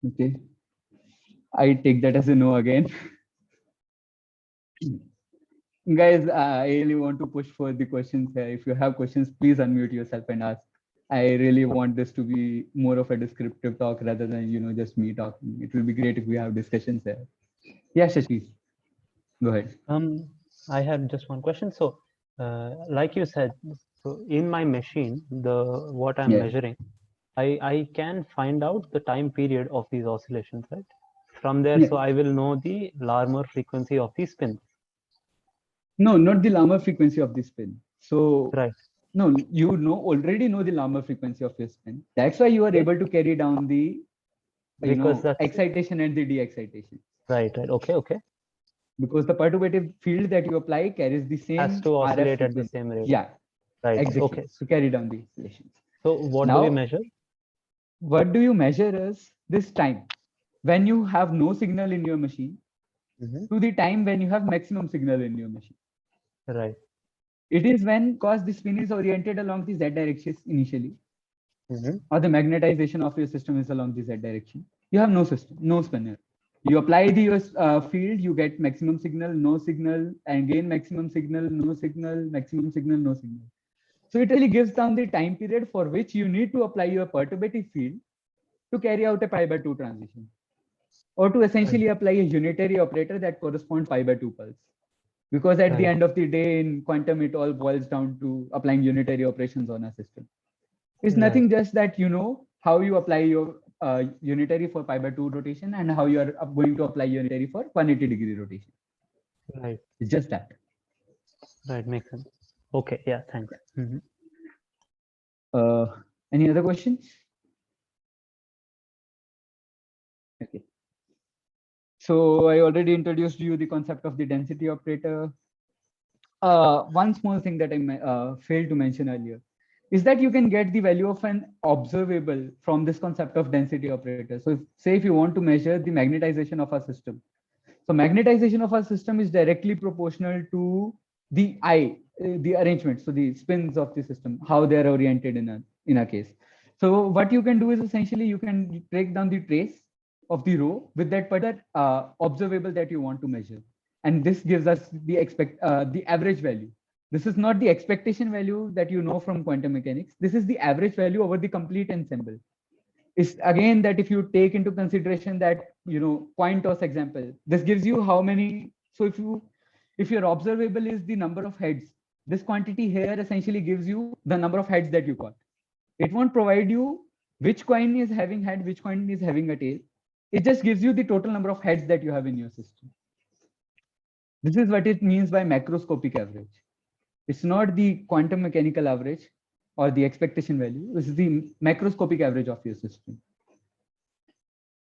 Okay, I take that as a no again. Guys, I really want to push for the questions here. If you have questions, please unmute yourself and ask. I really want this to be more of a descriptive talk rather than just me talking. It will be great if we have discussions there. Yeah, Shashi, go ahead.
I have just one question. So, like you said, so in my machine, what I'm measuring, I can find out the time period of these oscillations, right? From there, so I will know the Larmor frequency of the spin.
No, not the Larmor frequency of the spin. So
right.
No, you already know the Larmor frequency of your spin. That's why you are able to carry down the excitation and the de-excitation.
Right. Okay.
Because the perturbative field that you apply carries the same
has to oscillate
RF
at the same rate.
Yeah.
Right.
Exactly.
Okay.
So carry down the oscillations.
So what do we measure?
What do you measure is this time when you have no signal in your machine to the time when you have maximum signal in your machine.
Right.
It is when, because the spin is oriented along the Z direction initially, or the magnetization of your system is along the Z direction. You have no system, no spinner. You apply the field, you get maximum signal, no signal, and again maximum signal, no signal, maximum signal, no signal. So it really gives down the time period for which you need to apply your perturbative field to carry out a pi/2 transition, or to essentially apply a unitary operator that corresponds pi/2 pulse. Because at the end of the day, in quantum, it all boils down to applying unitary operations on a system. It's nothing just that how you apply your unitary for pi/2 rotation and how you are going to apply unitary for 180-degree rotation.
Right.
It's just that.
Right. Makes sense. Okay. Yeah. Thanks.
Any other questions? Okay. So I already introduced you the concept of the density operator. One small thing that I failed to mention earlier is that you can get the value of an observable from this concept of density operator. So if you want to measure the magnetization of a system. So magnetization of a system is directly proportional to the the arrangement. So the spins of the system, how they are oriented in a case. So what you can do is essentially you can break down the trace of the row with that particular observable that you want to measure. And this gives us the average value. This is not the expectation value that you know from quantum mechanics. This is the average value over the complete ensemble. Is again that if you take into consideration that coin toss example, this gives you how many. So if your observable is the number of heads, this quantity here essentially gives you the number of heads that you got. It won't provide you which coin is having head, which coin is having a tail. It just gives you the total number of heads that you have in your system. This is what it means by macroscopic average. It's not the quantum mechanical average or the expectation value. This is the macroscopic average of your system.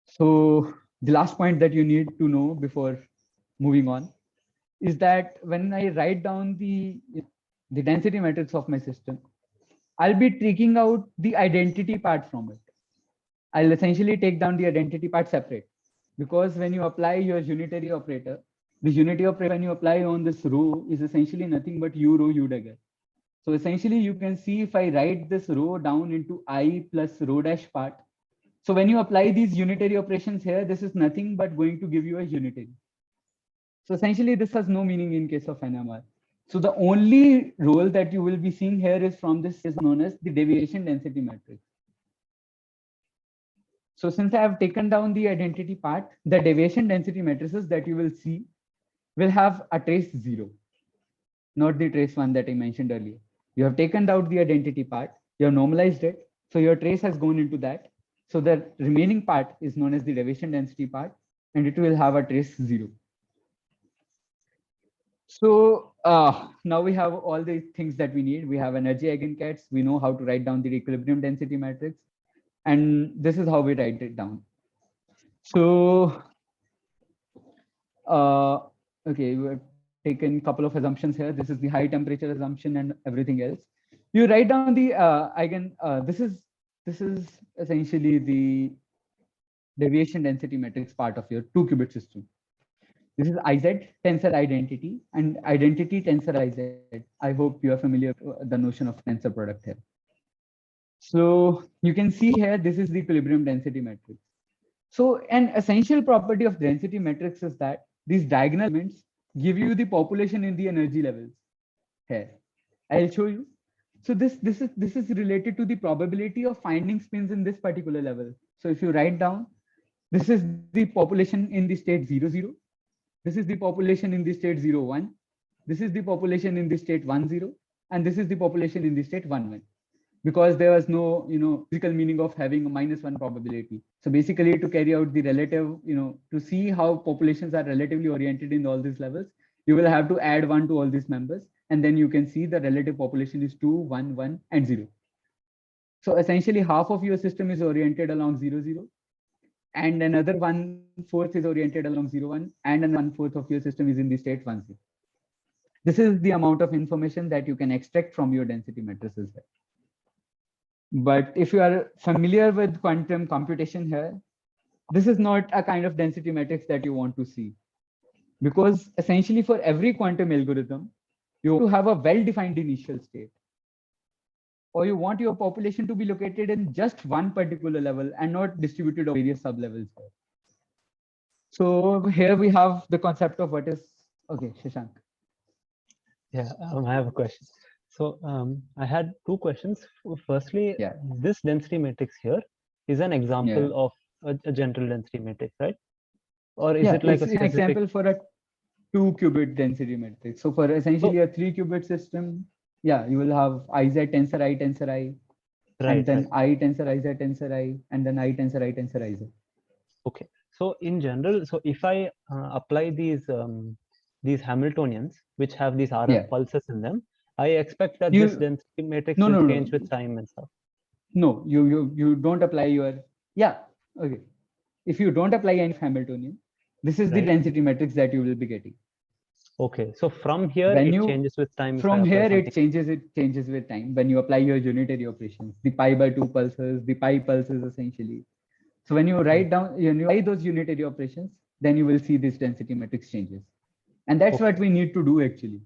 So the last point that you need to know before moving on is that when I write down the the density matrix of my system, I'll be taking out the identity part from it. I'll essentially take down the identity part separate, because when you apply your unitary operator, the unity operator when you apply on this row is essentially nothing but u row u dagger. So essentially you can see if I write this row down into I plus row dash part. So when you apply these unitary operations here, this is nothing but going to give you a unitary. So essentially this has no meaning in case of NMR. So the only role that you will be seeing here is from this is known as the deviation density matrix. So since I have taken down the identity part, the deviation density matrices that you will see will have a trace 0, not the trace 1 that I mentioned earlier. You have taken down the identity part, you have normalized it, so your trace has gone into that. So the remaining part is known as the deviation density part, and it will have a trace 0. So now we have all the things that we need. We have energy eigencats. We know how to write down the equilibrium density matrix. And this is how we write it down. So, okay, we've taken a couple of assumptions here. This is the high temperature assumption and everything else. You write down the this is essentially the deviation density matrix part of your 2-qubit system. This is IZ tensor identity and identity tensor IZ. I hope you are familiar with the notion of tensor product here. So you can see here, this is the equilibrium density matrix. So an essential property of density matrix is that these diagonal elements give you the population in the energy levels here. I'll show you. So this is related to the probability of finding spins in this particular level. So if you write down, this is the population in the state 0, 0. This is the population in the state 0, 1. This is the population in the state 1, 0. And this is the population in the state 1, 1. Because there was no, physical meaning of having a -1 probability. So basically to carry out the relative, to see how populations are relatively oriented in all these levels, you will have to add 1 to all these members. And then you can see the relative population is 2, 1, 1, and 0. So essentially half of your system is oriented along 0, 0. And another 1/4 is oriented along 0, 1. And another 1/4 of your system is in the state 1, 0. This is the amount of information that you can extract from your density matrices here. But if you are familiar with quantum computation here, this is not a kind of density matrix that you want to see. Because essentially for every quantum algorithm, you want to have a well-defined initial state. Or you want your population to be located in just one particular level and not distributed over various sub-levels. So here we have the concept of what is, okay, Shashank.
Yeah, I have a question. So I had 2 questions. Firstly, this density matrix here is an example of a general density matrix, right? Or is it like a specific
example for a 2-qubit density matrix? So for essentially a 3-qubit system, you will have IZ tensor I tensor I, and then I tensor IZ tensor I, and then I tensor I tensor IZ.
Okay. So in general, so if I apply these Hamiltonians, which have these RF pulses in them, I expect that this density matrix will change with time and stuff.
No, you don't apply your, okay. If you don't apply any Hamiltonian, this is the density matrix that you will be getting.
Okay, so from here it changes with time.
From here it changes with time when you apply your unitary operations, the pi/2 pulses, the pi pulses essentially. So when you write down, you apply those unitary operations, then you will see this density matrix changes. And that's what we need to do actually.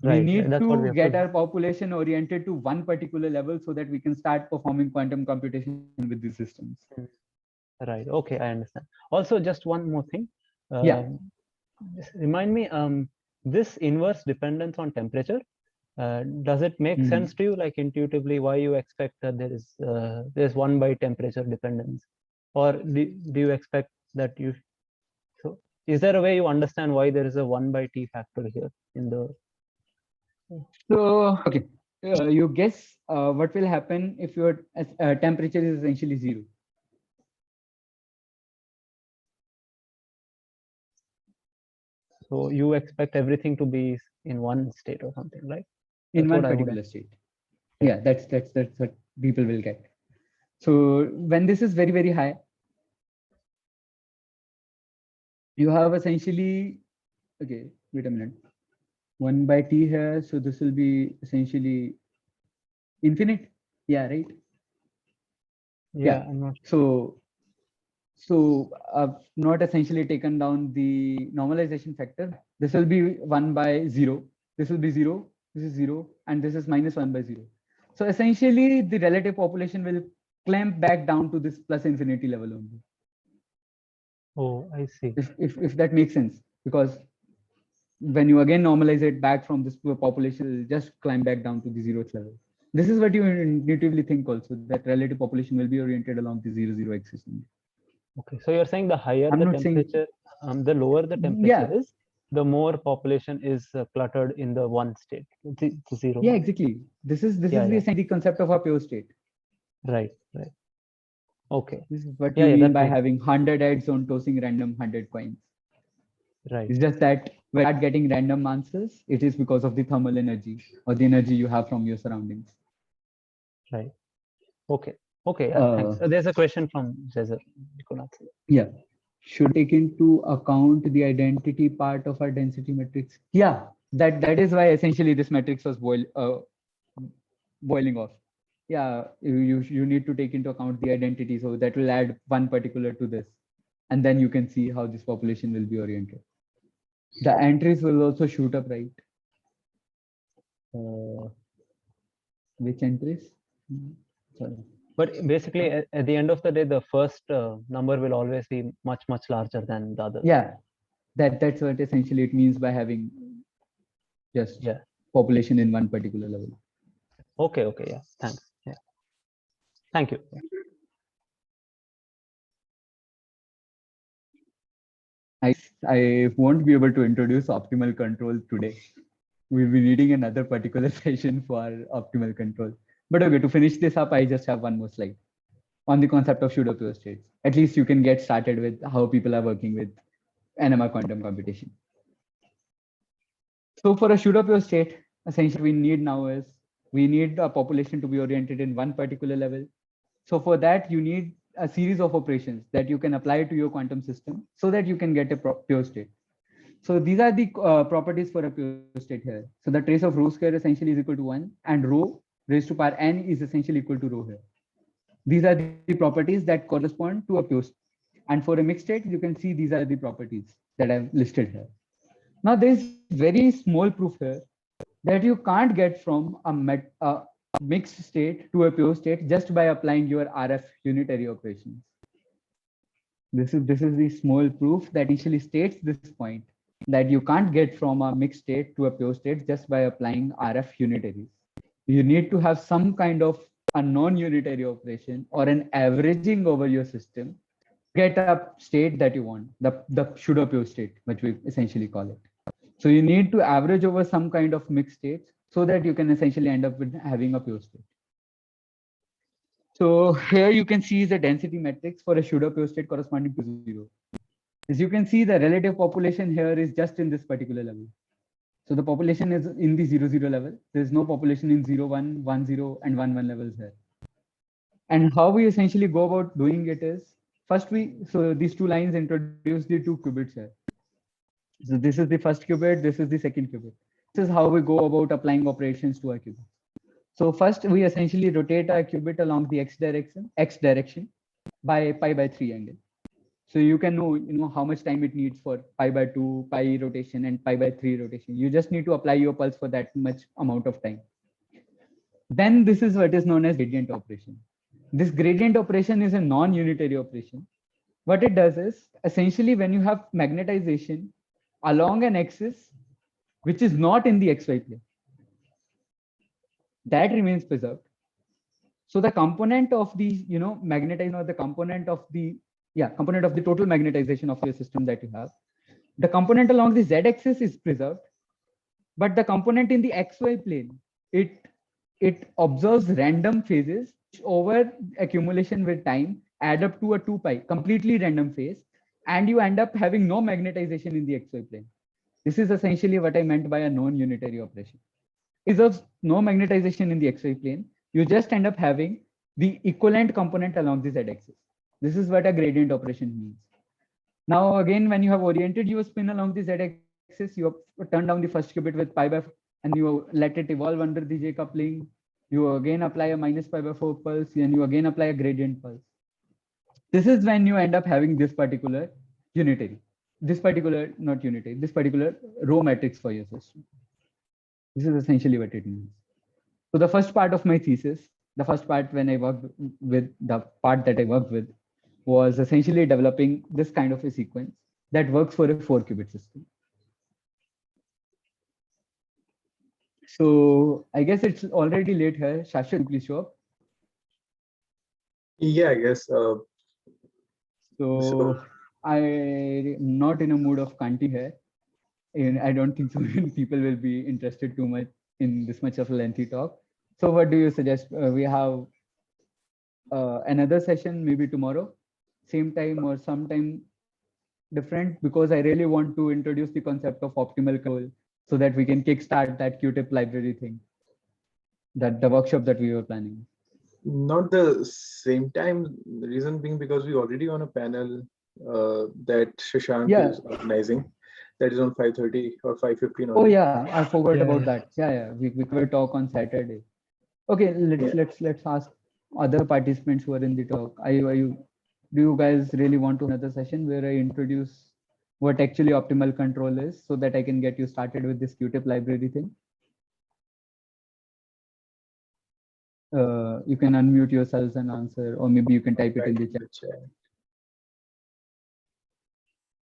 We need to get our population oriented to one particular level so that we can start performing quantum computation with these systems.
Right. Okay, I understand. Also, just one more thing. Just remind me, this inverse dependence on temperature, does it make sense to you, like intuitively, why you expect that there's 1 by temperature dependence, or do you expect that you? So, is there a way you understand why there is a 1 by T factor here in the?
So okay, you guess what will happen if your temperature is essentially 0.
So you expect everything to be in one state or something, right?
In one particular state. Yeah, that's what people will get. So when this is very, very high, you have essentially, okay, wait a minute. 1 by t here. So this will be essentially infinite. Yeah, right.
Yeah, I'm not.
So I've not essentially taken down the normalization factor. This will be 1 by 0. This will be 0. This is 0. And this is minus 1 by 0. So essentially, the relative population will clamp back down to this plus infinity level only.
Oh, I see.
If that makes sense. Because when you again normalize it back from this population, it will just climb back down to the 0th level. This is what you intuitively think also, that relative population will be oriented along the 0, 0 axis.
Okay, so you're saying the higher
I'm
the
not saying-
temperature, the lower the temperature
Yeah.
is, the more population is cluttered in the one state, the 0.
Yeah, exactly. This is
Yeah, yeah.
the concept of a pure state.
Right. Okay.
This is what
Yeah,
we
yeah,
mean
that
by
makes
having 100 heads on tossing random 100 coins.
right.
It's just that when you start getting random answers, it is because of the thermal energy or the energy you have from your surroundings.
Right. Okay. Yeah, thanks. There's a question from Cesar.
Yeah. Should take into account the identity part of our density matrix. Yeah, that is why essentially this matrix was boiling off. Yeah, you need to take into account the identity. So that will add one particular to this. And then you can see how this population will be oriented. The entries will also shoot up, right? Which entries? Sorry.
But basically, at the end of the day, the first number will always be much larger than the other.
Yeah, that's what essentially it means by having just population in one particular level.
Okay, yeah, thanks. Yeah, thank you.
I won't be able to introduce optimal control today. We'll be needing another particular session for optimal control. But okay, to finish this up, I just have one more slide on the concept of pseudo-pure states. At least you can get started with how people are working with NMR quantum computation. So for a pseudo-pure state, essentially we need now is we need a population to be oriented in one particular level. So for that, you need a series of operations that you can apply to your quantum system so that you can get a pure state. So these are the properties for a pure state here. So the trace of rho square essentially is equal to 1 and rho raised to power n is essentially equal to rho here. These are the properties that correspond to a pure state. And for a mixed state, you can see these are the properties that I've listed here. Now there is very small proof here that you can't get from a mixed state to a pure state just by applying your RF unitary operations. This is the small proof that initially states this point, that you can't get from a mixed state to a pure state just by applying RF unitaries. You need to have some kind of a non-unitary operation or an averaging over your system, get a state that you want, the pseudo-pure state, which we essentially call it. So you need to average over some kind of mixed states so that you can essentially end up with having a pure state. So here you can see the density matrix for a pseudo-pure state corresponding to 0. As you can see, the relative population here is just in this particular level. So the population is in the 0, 0 level. There's no population in 0, 1, 1, 0, and 1, 1 levels here. And how we essentially go about doing it is, first so these two lines introduce the two qubits here. So this is the first qubit, this is the second qubit. This is how we go about applying operations to a qubit. So first we essentially rotate a qubit along the x direction by pi by 3 angle. So you can know how much time it needs for pi by 2, pi rotation, and pi by 3 rotation. You just need to apply your pulse for that much amount of time. Then this is what is known as gradient operation. This gradient operation is a non-unitary operation. What it does is essentially when you have magnetization along an axis which is not in the xy plane, that remains preserved. So the component of the magnetization, or the component of the total magnetization of your system that you have, the component along the z-axis is preserved, but the component in the xy plane, it observes random phases over accumulation with time add up to a 2 pi completely random phase, and you end up having no magnetization in the xy plane. This is essentially what I meant by a non-unitary operation. Is of no magnetization in the xy plane, you just end up having the equivalent component along the z-axis. This is what a gradient operation means. Now again, when you have oriented your spin along the z-axis, axis, you turn down the first qubit with pi by 4, and you let it evolve under the J coupling. You again apply a minus pi by 4 pulse, and you again apply a gradient pulse. This is when you end up having this particular unitary, this particular, not unitary, this particular row matrix for your system. This is essentially what it means. So the first part of my thesis, the first part when I worked with, the part that I worked with, was essentially developing this kind of a sequence that works for a 4-qubit system. So I guess it's already late here. Shashwat, please show up.
Yeah, I guess.
So I'm not in a mood of canting here. And I don't think so many people will be interested too much in this much of a lengthy talk. So what do you suggest? We have another session maybe tomorrow, same time or sometime different, because I really want to introduce the concept of optimal control so that we can kickstart that QTIP library thing, that the workshop that we were planning.
Not the same time, the reason being because we already on a panel that Shashank is organizing. That is on 5:30 or 5:15.
Oh yeah, I forgot about that. Yeah, we will talk on Saturday. Okay, let's ask other participants who are in the talk. Do you guys really want to another session where I introduce what actually optimal control is, so that I can get you started with this QTIP library thing? You can unmute yourselves and answer, or maybe you can type it in the chat.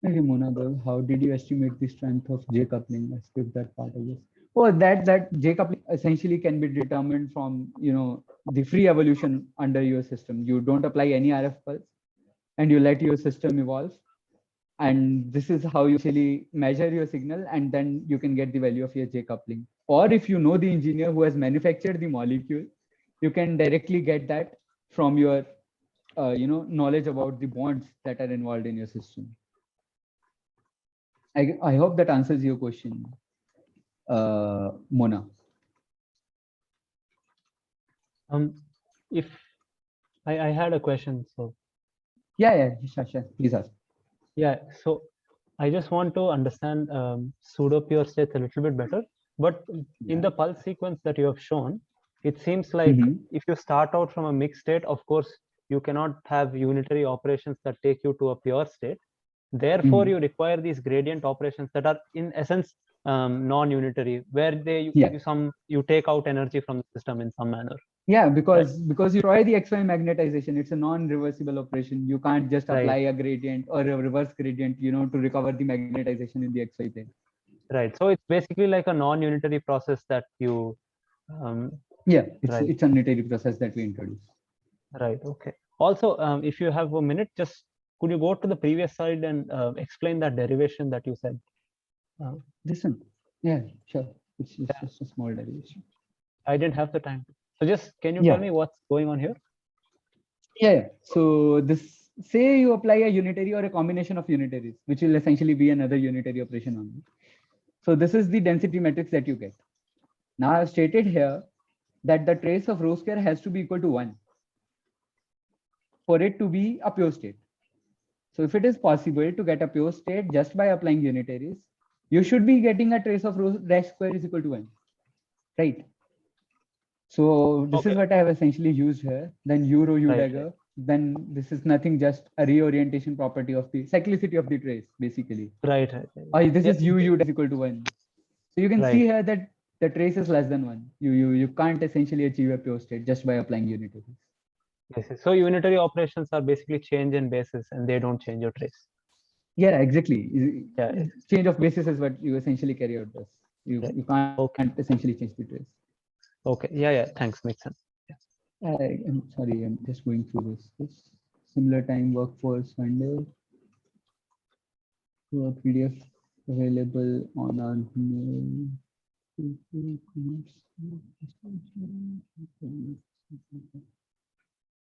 Okay, Mona, how did you estimate the strength of J coupling? I skipped that part, I guess. Oh, that J coupling essentially can be determined from, you know, the free evolution under your system. You don't apply any RF pulse, and you let your system evolve. And this is how you actually measure your signal, and then you can get the value of your J coupling. Or if you know the engineer who has manufactured the molecule, you can directly get that from your, knowledge about the bonds that are involved in your system. I hope that answers your question, Mona.
If I had a question, so
Yeah, Shasha, please ask.
Yeah, so I just want to understand pseudo pure states a little bit better. But in the pulse sequence that you have shown, it seems like if you start out from a mixed state, of course, you cannot have unitary operations that take you to a pure state. Therefore, you require these gradient operations that are in essence non-unitary, where you take out energy from the system in some manner.
Yeah, because you try the XY magnetization, it's a non-reversible operation. You can't just apply a gradient or a reverse gradient, to recover the magnetization in the XY plane.
Right. So it's basically like a non-unitary process that you.
It's a unitary process that we introduce.
Right. Okay. Also, if you have a minute, just could you go to the previous slide and explain that derivation that you said?
This one. Yeah, sure. It's just a small derivation.
I didn't have the time. So just can you tell me what's going on here?
Yeah. So this, say you apply a unitary or a combination of unitaries, which will essentially be another unitary operation only. So this is the density matrix that you get. Now I've stated here that the trace of rho square has to be equal to 1 for it to be a pure state. So if it is possible to get a pure state just by applying unitaries, you should be getting a trace of rho dash square is equal to 1, right? So this is what I have essentially used here. Then U rho U dagger. Then this is nothing, just a reorientation property of the cyclicity of the trace, basically.
Right.
This is U is equal to 1. So you can see here that the trace is less than 1. You can't essentially achieve a pure state just by applying unitaries.
Yes. So unitary operations are basically change in basis, and they don't change your trace.
Yeah, exactly. Change of basis is what you essentially carry out this. You can't essentially change the trace.
Okay. Yeah. Thanks. Makes sense.
I'm sorry, I'm just going through this similar time workforce Sunday. PDF available on our mail.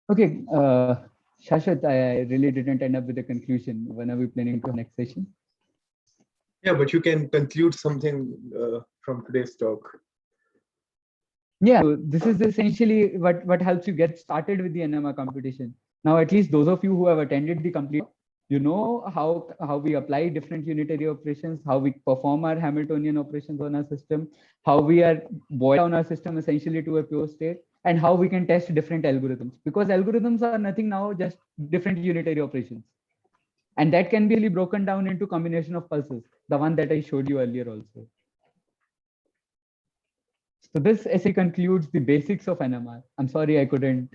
Okay, Shashwat, I really didn't end up with a conclusion. When are we planning to next session?
Yeah, but you can conclude something from today's talk.
Yeah, so this is essentially what helps you get started with the NMR computation. Now, at least those of you who have attended the complete, you know how we apply different unitary operations, how we perform our Hamiltonian operations on our system, how we are boil down our system essentially to a pure state, and how we can test different algorithms, because algorithms are nothing now, just different unitary operations. And that can be really broken down into combination of pulses, the one that I showed you earlier also. So this essay concludes the basics of NMR. I'm sorry I couldn't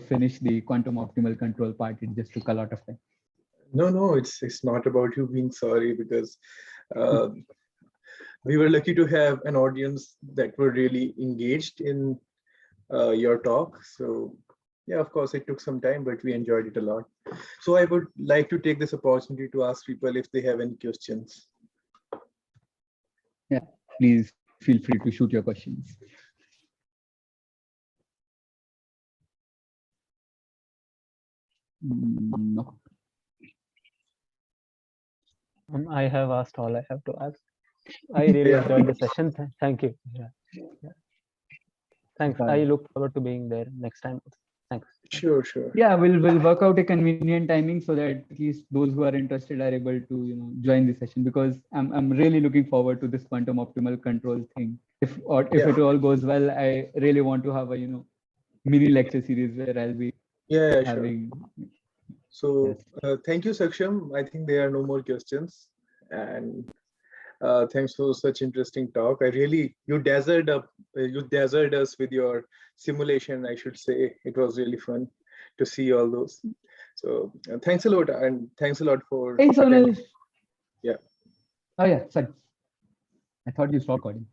finish the quantum optimal control part. It just took a lot of time.
No, it's not about you being sorry, because uh, we were lucky to have an audience that were really engaged in your talk. So yeah, of course, it took some time, but we enjoyed it a lot. So I would like to take this opportunity to ask people if they have any questions.
Yeah, please feel free to shoot your questions. No.
I have asked all I have to ask. I really
Yeah.
enjoyed the session. Thank you. Yeah. Thanks.
Got
I
it.
look forward to being there next time. Thanks.
Sure.
Yeah, we'll work out a convenient timing so that at least those who are interested are able to join the session, because I'm really looking forward to this quantum optimal control thing. If
Yeah.
it all goes well, I really want to have a mini lecture series where I'll be
Yeah, sure.
having.
So
Yes.
thank you, Saksham. I think there are no more questions. And thanks for such interesting talk. You dazzled us with your simulation, I should say. It was really fun to see all those. So thanks a lot, and thanks a lot for
Hey,
attending.
Sonal.
Yeah.
Oh yeah, sorry. I thought you stopped recording.